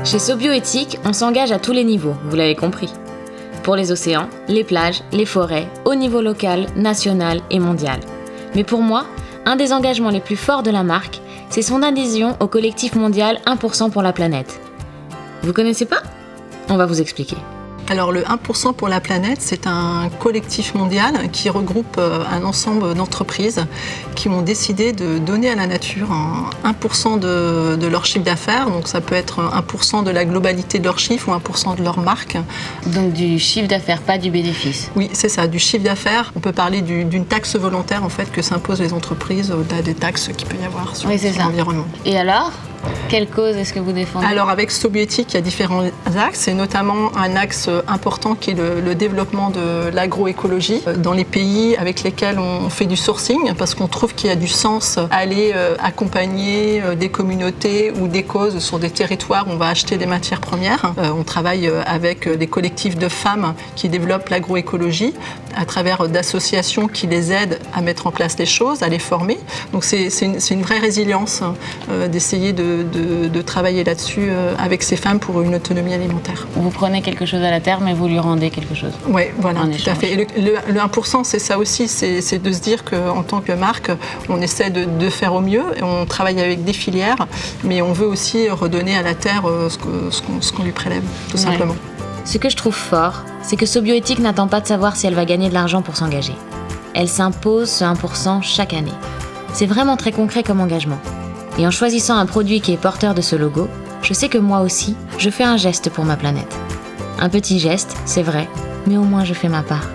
Chez Sobioéthique, on s'engage à tous les niveaux, vous l'avez compris. Pour les océans, les plages, les forêts, au niveau local, national et mondial. Mais pour moi, un des engagements les plus forts de la marque, c'est son adhésion au collectif mondial 1% pour la planète. Vous connaissez pas ? On va vous expliquer. Alors le 1% pour la planète, c'est un collectif mondial qui regroupe un ensemble d'entreprises qui ont décidé de donner à la nature 1% de leur chiffre d'affaires. Donc ça peut être 1% de la globalité de leur chiffre ou 1% de leur marque. Donc du chiffre d'affaires, pas du bénéfice. Oui, c'est ça, du chiffre d'affaires. On peut parler d'une taxe volontaire en fait que s'imposent les entreprises au-delà des taxes qu'il peut y avoir sur l'environnement. Et alors ? Quelle cause est-ce que vous défendez ? Alors avec Sobioéthique, il y a différents axes, et notamment un axe important qui est le développement de l'agroécologie dans les pays avec lesquels on fait du sourcing, parce qu'on trouve qu'il y a du sens à aller accompagner des communautés ou des causes sur des territoires où on va acheter des matières premières. On travaille avec des collectifs de femmes qui développent l'agroécologie à travers d'associations qui les aident à mettre en place les choses, à les former. Donc c'est une vraie résilience d'essayer de travailler là-dessus avec ces femmes pour une autonomie alimentaire. Vous prenez quelque chose à la terre, mais vous lui rendez quelque chose. Oui, voilà, tout à fait. Et le 1%, c'est ça aussi, c'est de se dire qu'en tant que marque, on essaie de faire au mieux, et on travaille avec des filières, mais on veut aussi redonner à la terre ce qu'on lui prélève, tout simplement. Ce que je trouve fort, c'est que Sobioéthique n'attend pas de savoir si elle va gagner de l'argent pour s'engager. Elle s'impose ce 1% chaque année. C'est vraiment très concret comme engagement. Et en choisissant un produit qui est porteur de ce logo, je sais que moi aussi, je fais un geste pour ma planète. Un petit geste, c'est vrai, mais au moins je fais ma part.